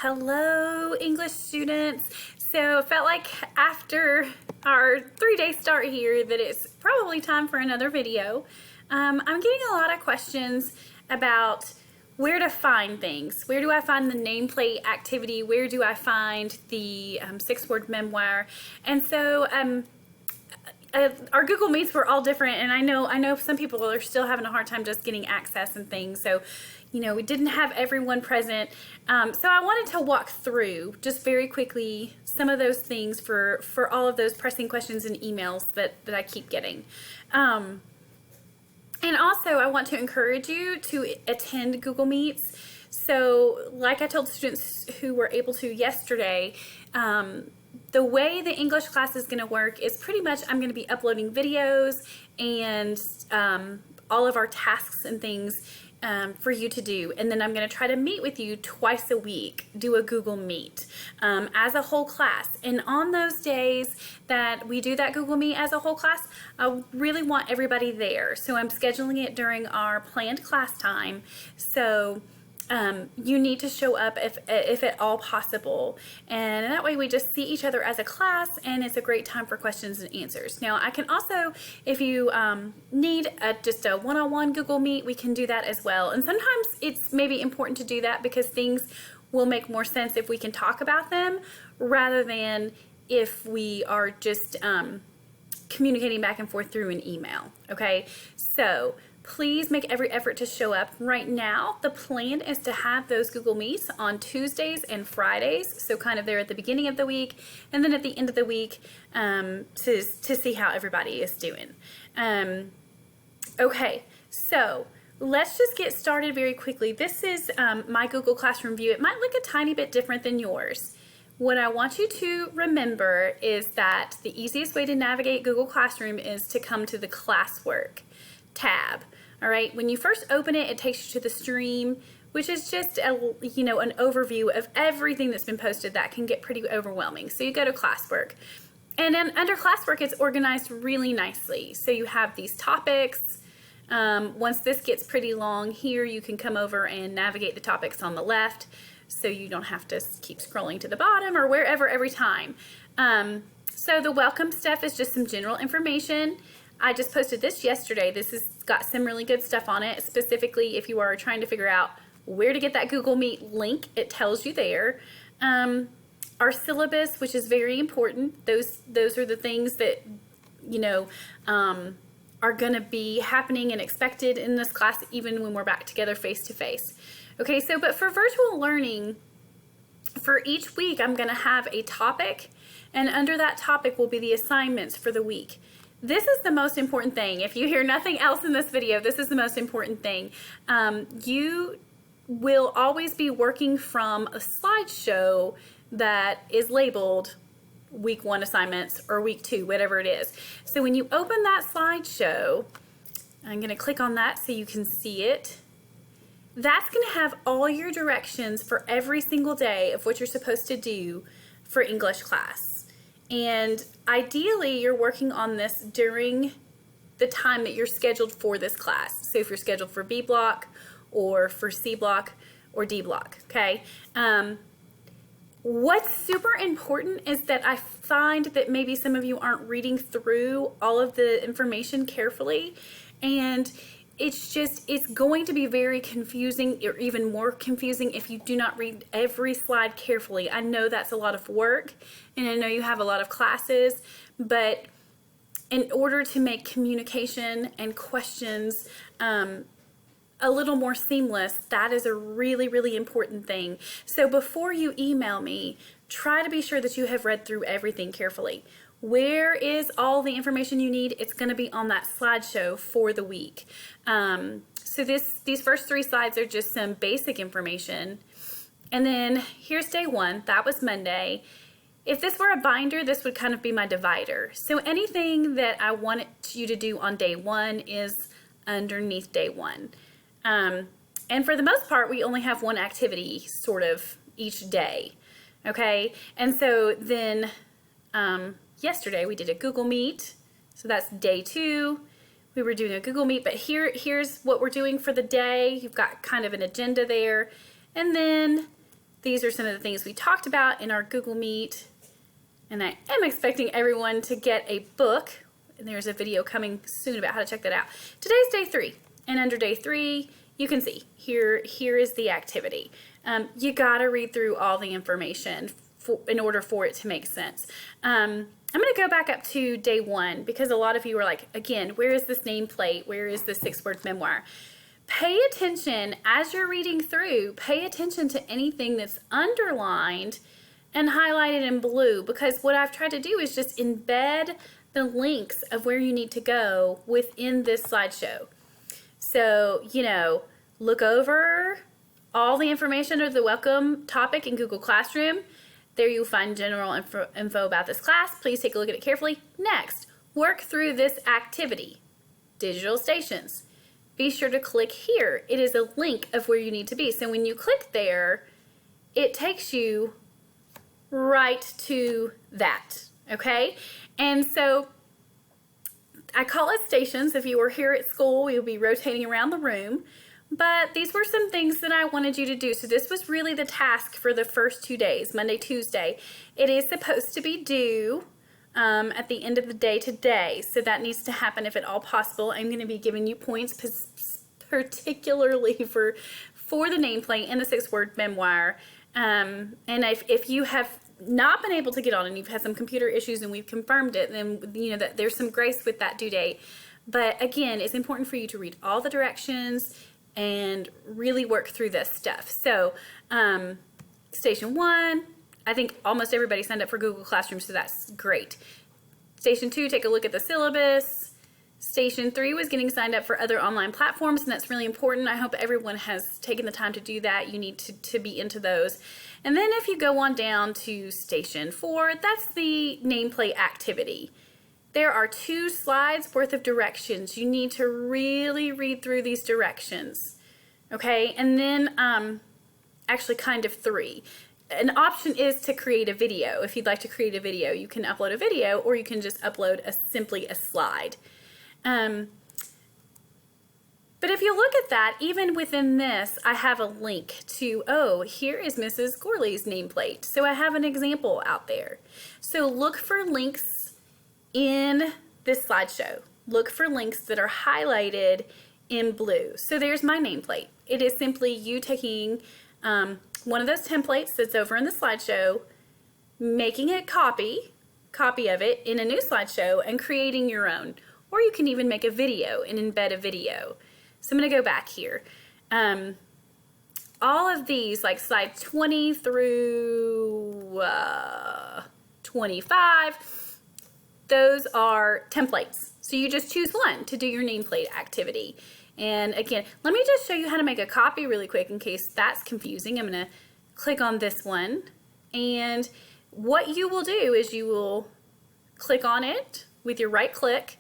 Hello, English students. So it felt like after our 3-day start here that it's probably time for another video. I'm getting a lot of questions about where to find things. Where do I find the nameplate activity? Where do I find the 6-word memoir? And so our Google Meets were all different, and I know some people are still having a hard time just getting access and things. So, you know, we didn't have everyone present. So I wanted to walk through just very quickly some of those things for all of those pressing questions and emails that I keep getting. And also, I want to encourage you to attend Google Meets. So, like I told students who were able to yesterday, the way the English class is going to work is pretty much I'm going to be uploading videos and all of our tasks and things for you to do. And then I'm going to try to meet with you twice a week, do a Google Meet as a whole class. And on those days that we do that Google Meet as a whole class, I really want everybody there. So I'm scheduling it during our planned class time. So you need to show up if at all possible, and that way we just see each other as a class, and it's a great time for questions and answers. Now I can also, if you need just a one-on-one Google Meet, we can do that as well. And sometimes it's maybe important to do that because things will make more sense if we can talk about them rather than if we are just communicating back and forth through an email. Okay, so please make every effort to show up. Right now, the plan is to have those Google Meets on Tuesdays and Fridays, so kind of there at the beginning of the week, and then at the end of the week to see how everybody is doing. Okay, so let's just get started very quickly. This is my Google Classroom view. It might look a tiny bit different than yours. What I want you to remember is that the easiest way to navigate Google Classroom is to come to the classwork tab. All right, when you first open it, it takes you to the stream, which is just an overview of everything that's been posted. That can get pretty overwhelming. So you go to classwork, and then under classwork, it's organized really nicely. So you have these topics. Once this gets pretty long here, you can come over and navigate the topics on the left, so you don't have to keep scrolling to the bottom or wherever every time. So the welcome stuff is just some general information. I just posted this yesterday. This has got some really good stuff on it. Specifically, if you are trying to figure out where to get that Google Meet link, it tells you there. Our syllabus, which is very important. Those are the things that, are going to be happening and expected in this class, even when we're back together face to face. Okay, so but for virtual learning, for each week, I'm going to have a topic, and under that topic will be the assignments for the week. This is the most important thing. If you hear nothing else in this video, this is the most important thing. You will always be working from a slideshow that is labeled week 1 assignments or week 2, whatever it is. So when you open that slideshow, I'm going to click on that so you can see it. That's going to have all your directions for every single day of what you're supposed to do for English class. And ideally, you're working on this during the time that you're scheduled for this class. So if you're scheduled for B block or for C block or D block, okay? What's super important is that I find that maybe some of you aren't reading through all of the information carefully, and it's going to be very confusing, or even more confusing if you do not read every slide carefully. I know that's a lot of work, and I know you have a lot of classes, but in order to make communication and questions a little more seamless, that is a really, really important thing. So before you email me, try to be sure that you have read through everything carefully. Where is all the information you need? It's going to be on that slideshow for the week. So these first 3 slides are just some basic information. And then here's day 1. That was Monday. If this were a binder, this would kind of be my divider. So anything that I wanted you to do on day 1 is underneath day 1. And for the most part, we only have one activity sort of each day. Okay? And so then yesterday we did a Google Meet, so that's day 2. We were doing a Google Meet, but here's what we're doing for the day. You've got kind of an agenda there, and then These are some of the things we talked about in our Google Meet. And I am expecting everyone to get a book. And there's a video coming soon about how to check that out. Today's day 3. And under day 3, you can see here is the activity. You got to read through all the information in order for it to make sense. I'm going to go back up to day 1 because a lot of you were like, again, where is this nameplate? Where is the 6-word memoir? Pay attention as you're reading through. Pay attention to anything that's underlined and highlighted in blue, because what I've tried to do is just embed the links of where you need to go within this slideshow. So, you know, look over all the information of the welcome topic in Google Classroom. There you'll find general info about this class. Please take a look at it carefully. Next, work through this activity, digital stations. Be sure to click here. It is a link of where you need to be. So when you click there, it takes you right to that, okay? And so I call it stations. If you were here at school, you'll be rotating around the room. But these were some things that I wanted you to do. So this was really the task for the first 2 days, Monday, Tuesday. It is supposed to be due at the end of the day today. So that needs to happen if at all possible. I'm going to be giving you points particularly for the nameplate and the 6-word memoir. And if you have not been able to get on and you've had some computer issues and we've confirmed it, then you know that there's some grace with that due date. But again, it's important for you to read all the directions and really work through this stuff. So station 1, I think almost everybody signed up for Google Classroom, so that's great. Station 2, take a look at the syllabus. Station 3 was getting signed up for other online platforms, and that's really important. I hope everyone has taken the time to do that. You need to be into those. And then if you go on down to Station 4, that's the nameplate activity. There are 2 slides worth of directions. You need to really read through these directions, okay? And then actually kind of 3. An option is to create a video. If you'd like to create a video, you can upload a video, or you can just upload simply a slide. But if you look at that, even within this, I have a link to, oh, here is Mrs. Gorley's nameplate. So I have an example out there. So look for links in this slideshow. Look for links that are highlighted in blue. So there's my nameplate. It is simply you taking one of those templates that's over in the slideshow, making a copy of it in a new slideshow, and creating your own. Or you can even make a video and embed a video. So I'm going to go back here. All of these, like slide 20 through 25, those are templates. So you just choose one to do your nameplate activity. And again, let me just show you how to make a copy really quick in case that's confusing. I'm going to click on this one. And what you will do is you will click on it with your right click.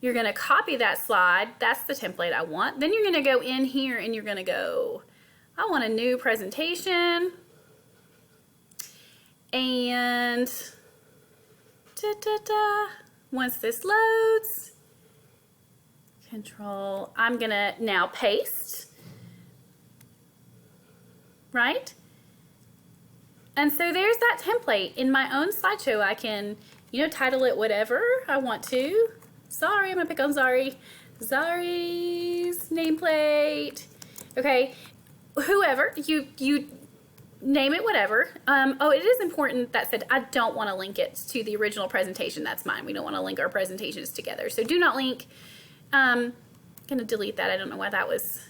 You're going to copy that slide. That's the template I want. Then you're going to go in here and you're going to go, I want a new presentation. And once this loads, Control, I'm going to now paste, right? And so there's that template. In my own slideshow, I can, you know, title it whatever I want to. Sorry, I'm gonna pick on Zari. Zari's nameplate. Okay, whoever, you name it whatever. Oh, it is important that said I don't want to link it to the original presentation. That's mine. We don't want to link our presentations together. So do not link. I'm gonna delete that. I don't know why that was.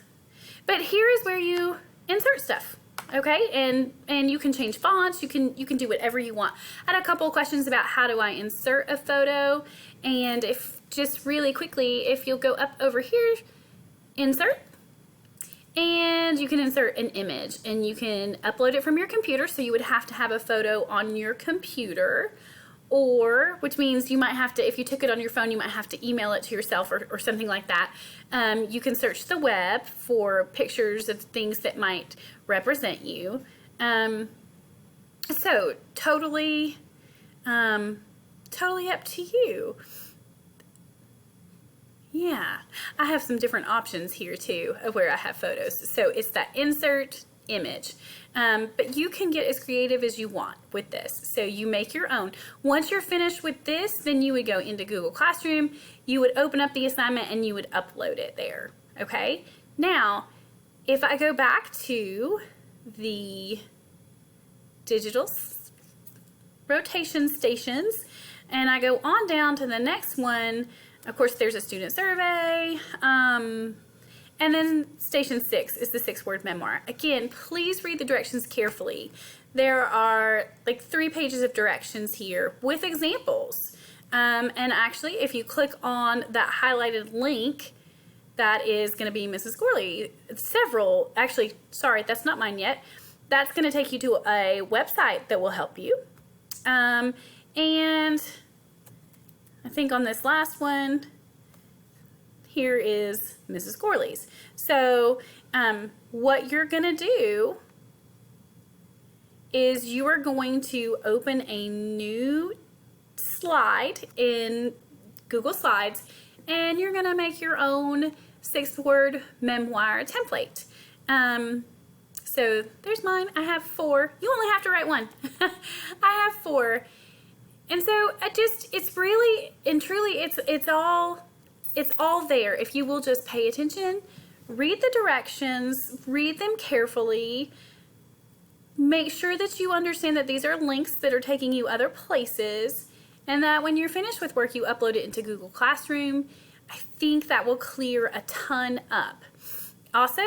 But here is where you insert stuff. Okay, and you can change fonts. You can do whatever you want. I had a couple of questions about how do I insert a photo, and if just really quickly, if you'll go up over here, insert, and you can insert an image, and you can upload it from your computer. So you would have to have a photo on your computer, or which means you might have to, if you took it on your phone, you might have to email it to yourself or something like that. You can search the web for pictures of things that might represent you. So totally up to you. Yeah, I have some different options here too of where I have photos. So it's that insert, image. But you can get as creative as you want with this. So you make your own. Once you're finished with this, then you would go into Google Classroom, you would open up the assignment and you would upload it there, okay? Now, if I go back to the digital rotation stations and I go on down to the next one, of course there's a student survey, and then station 6 is the 6-word memoir. Again, please read the directions carefully. There are like 3 pages of directions here with examples. And actually, if you click on that highlighted link, that is going to be Mrs. Gorley. Actually, sorry, that's not mine yet. That's going to take you to a website that will help you. And I think on this last one, here is Mrs. Gorley's. So what you're going to do is you are going to open a new slide in Google Slides and you're going to make your own 6-word memoir template. So there's mine. I have 4. You only have to write 1. I have 4. And so it's really and truly, it's all there. If you will just pay attention, read the directions, read them carefully, make sure that you understand that these are links that are taking you other places, and that when you're finished with work, you upload it into Google Classroom. I think that will clear a ton up. Also,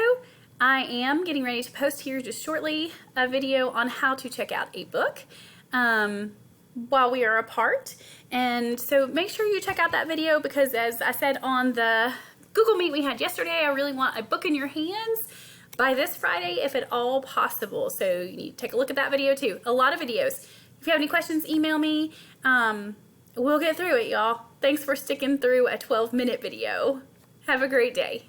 I am getting ready to post here just shortly a video on how to check out a book while we are apart. And so make sure you check out that video because as I said on the Google Meet we had yesterday, I really want a book in your hands by this Friday if at all possible. So you need to take a look at that video too. A lot of videos. If you have any questions, email me. We'll get through it, y'all. Thanks for sticking through a 12-minute video. Have a great day.